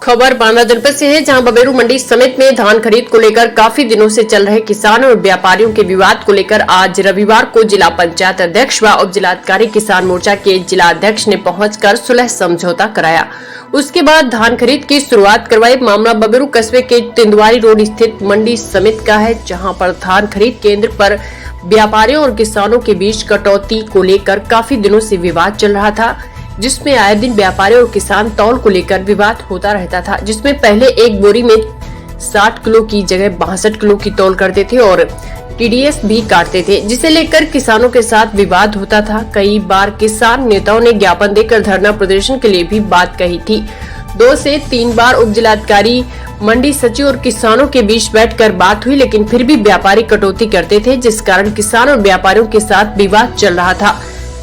खबर बांदा जनपद से है, जहां बबेरू मंडी समिति में धान खरीद को लेकर काफी दिनों से चल रहे किसानों और व्यापारियों के विवाद को लेकर आज रविवार को जिला पंचायत अध्यक्ष व उप जिलाधिकारी किसान मोर्चा के जिला अध्यक्ष ने पहुंचकर सुलह समझौता कराया। उसके बाद धान खरीद की शुरुआत करवाई। मामला बबेरू कस्बे के तिंदवारी रोड स्थित मंडी समिति का है, जहाँ पर धान खरीद केंद्र पर व्यापारियों और किसानों के बीच कटौती को लेकर काफी दिनों से विवाद चल रहा था, जिसमें आए दिन व्यापारी और किसान तौल को लेकर विवाद होता रहता था, जिसमें पहले एक बोरी में 60 किलो की जगह 62 किलो की तौल करते थे और टीडीएस भी काटते थे, जिसे लेकर किसानों के साथ विवाद होता था। कई बार किसान नेताओं ने ज्ञापन देकर धरना प्रदर्शन के लिए भी बात कही थी। 2 से 3 बार उप जिलाधिकारी, मंडी सचिव और किसानों के बीच बैठकर बात हुई, लेकिन फिर भी व्यापारी कटौती करते थे, जिस कारण किसान और व्यापारियों के साथ विवाद चल रहा था,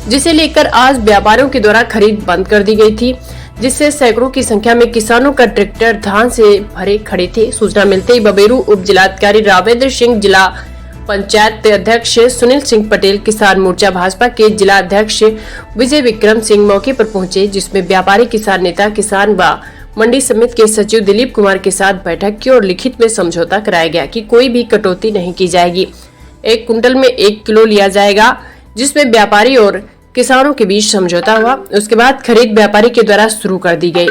जिसे लेकर आज व्यापारियों के द्वारा खरीद बंद कर दी गई थी, जिससे सैकड़ों की संख्या में किसानों का ट्रैक्टर धान से भरे खड़े थे। सूचना मिलते ही बबेरू उप जिलाधिकारी रावेंद्र सिंह, जिला पंचायत अध्यक्ष सुनील सिंह पटेल, किसान मोर्चा भाजपा के जिला अध्यक्ष विजय विक्रम सिंह मौके पर पहुंचे, जिसमें व्यापारी, किसान नेता, किसान व मंडी समिति के सचिव दिलीप कुमार के साथ बैठक की और लिखित में समझौता कराया गया कि कोई भी कटौती नहीं की जाएगी। 1 कुंटल में 1 किलो लिया जाएगा, जिसमें व्यापारी और किसानों के बीच समझौता हुआ। उसके बाद खरीद व्यापारी के द्वारा शुरू कर दी गई।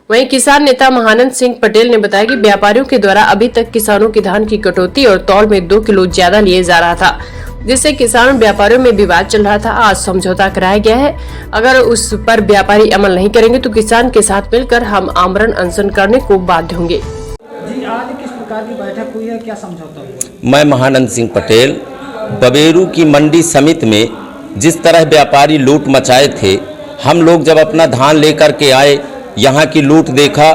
वहीं किसान नेता महानंद सिंह पटेल ने बताया कि व्यापारियों के द्वारा अभी तक किसानों की धान की कटौती और तौल में 2 किलो ज्यादा लिए जा रहा था, जिससे किसान व्यापारियों में विवाद चल रहा था। आज समझौता कराया गया है। अगर उस पर व्यापारी अमल नहीं करेंगे तो किसान के साथ मिलकर हम आमरण अनशन करने को बाध्य होंगे। जी, आज किस प्रकार की बैठक हुई है, क्या समझौता हुआ? मैं महानंद सिंह पटेल, बबेरू की मंडी समिति में जिस तरह व्यापारी लूट मचाए थे, हम लोग जब अपना धान लेकर के आए, यहाँ की लूट देखा।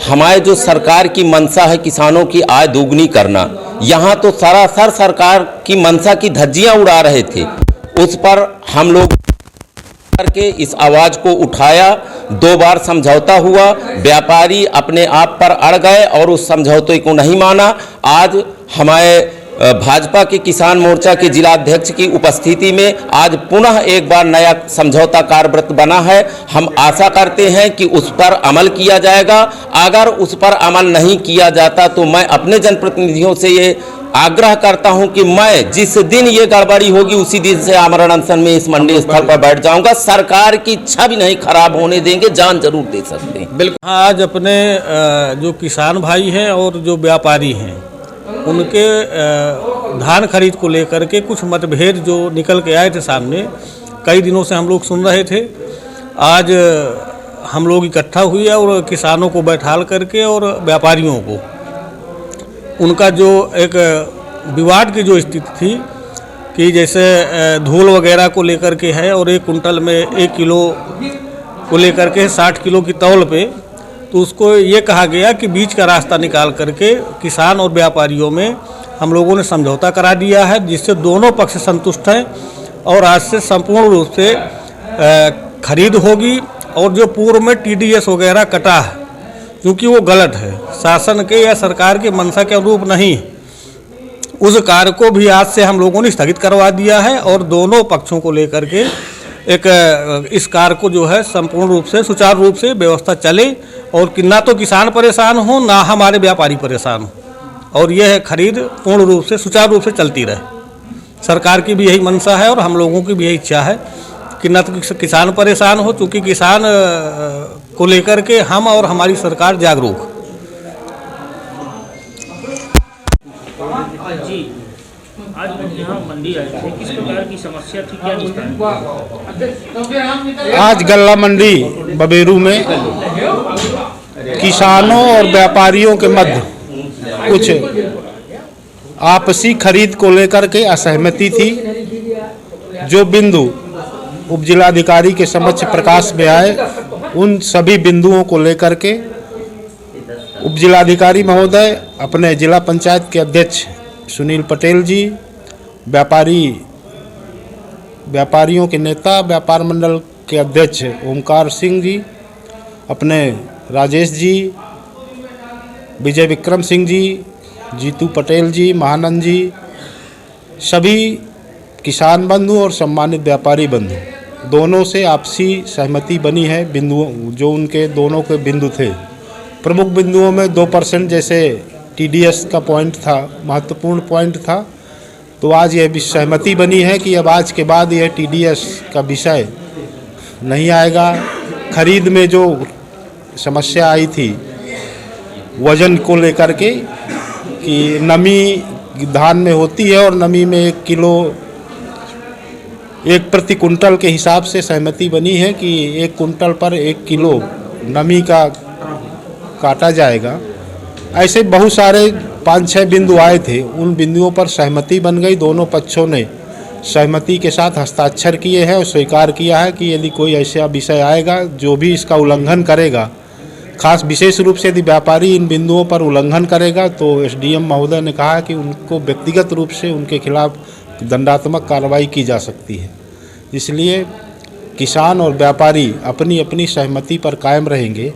हमारे जो सरकार की मंशा है किसानों की आय दोगुनी करना, यहाँ तो सरासर सरकार की मंशा की धज्जियाँ उड़ा रहे थे। उस पर हम लोग करके इस आवाज़ को उठाया। 2 बार समझौता हुआ, व्यापारी अपने आप पर अड़ गए और उस समझौते को नहीं माना। आज हमारे भाजपा के किसान मोर्चा के जिला अध्यक्ष की उपस्थिति में आज पुनः एक बार नया समझौता कार्यव्रत बना है। हम आशा करते हैं कि उस पर अमल किया जाएगा। अगर उस पर अमल नहीं किया जाता तो मैं अपने जनप्रतिनिधियों से ये आग्रह करता हूं कि मैं जिस दिन ये गड़बड़ी होगी उसी दिन से आमरण अनशन में इस मंडी स्थल पर बैठ जाऊंगा। सरकार की छवि नहीं खराब होने देंगे, जान जरूर दे सकते हैं। बिल्कुल। आज अपने जो किसान भाई हैं और जो व्यापारी हैं, उनके धान खरीद को लेकर के कुछ मतभेद जो निकल के आए थे सामने, कई दिनों से हम लोग सुन रहे थे। आज हम लोग इकट्ठा हुए और किसानों को बैठाल करके और व्यापारियों को उनका जो एक विवाद की जो स्थिति थी कि जैसे धूल वगैरह को लेकर के है और 1 कुंटल में 1 किलो को लेकर के 60 किलो की तौल पे, तो उसको ये कहा गया कि बीच का रास्ता निकाल करके किसान और व्यापारियों में हम लोगों ने समझौता करा दिया है, जिससे दोनों पक्ष संतुष्ट हैं और आज से संपूर्ण रूप से खरीद होगी। और जो पूर्व में टीडीएस वगैरह कटा है, क्योंकि वो गलत है, शासन के या सरकार के मंशा के अनुरूप नहीं, उस कार्य को भी आज से हम लोगों ने स्थगित करवा दिया है और दोनों पक्षों को लेकर के एक इस कार्य को जो है संपूर्ण रूप से सुचारू रूप से व्यवस्था चले और कि ना तो किसान परेशान हो ना हमारे व्यापारी परेशान हो, और यह खरीद पूर्ण रूप से सुचारू रूप से चलती रहे। सरकार की भी यही मंशा है और हम लोगों की भी यही इच्छा है कि न तो किसान परेशान हो, क्योंकि किसान को लेकर के हम और हमारी सरकार जागरूक। जी, आज यहाँ मंडी आए थे, किस प्रकार की समस्या थी, क्या निष्पन्न? आज गल्ला मंडी बबेरू में किसानों और व्यापारियों के मध्य कुछ आपसी खरीद को लेकर के असहमति थी, जो बिंदु उप जिलाधिकारी के समक्ष प्रकाश में आए, उन सभी बिंदुओं को लेकर के उप जिलाधिकारी महोदय, अपने जिला पंचायत के अध्यक्ष सुनील पटेल जी, व्यापारियों के नेता, व्यापार मंडल के अध्यक्ष ओमकार सिंह जी, अपने राजेश जी, विजय विक्रम सिंह जी, जीतू पटेल जी, महानंद जी, सभी किसान बंधु और सम्मानित व्यापारी बंधु दोनों से आपसी सहमति बनी है। बिंदुओं जो उनके दोनों के बिंदु थे प्रमुख बिंदुओं में 2% जैसे TDS का पॉइंट था, महत्वपूर्ण पॉइंट था। तो आज यह भी सहमति बनी है कि अब आज के बाद यह TDS का विषय नहीं आएगा। खरीद में जो समस्या आई थी वजन को लेकर के कि नमी धान में होती है और नमी में 1 किलो 1 प्रति कुंटल के हिसाब से सहमति बनी है कि 1 कुंटल पर 1 किलो नमी का काटा जाएगा। ऐसे बहुत सारे 5-6 बिंदु आए थे, उन बिंदुओं पर सहमति बन गई। दोनों पक्षों ने सहमति के साथ हस्ताक्षर किए हैं और स्वीकार किया है कि यदि कोई ऐसा विषय आएगा जो भी इसका उल्लंघन करेगा, खास विशेष रूप से यदि व्यापारी इन बिंदुओं पर उल्लंघन करेगा तो SDM महोदय ने कहा कि उनको व्यक्तिगत रूप से उनके खिलाफ दंडात्मक कार्रवाई की जा सकती है। इसलिए किसान और व्यापारी अपनी अपनी सहमति पर कायम रहेंगे।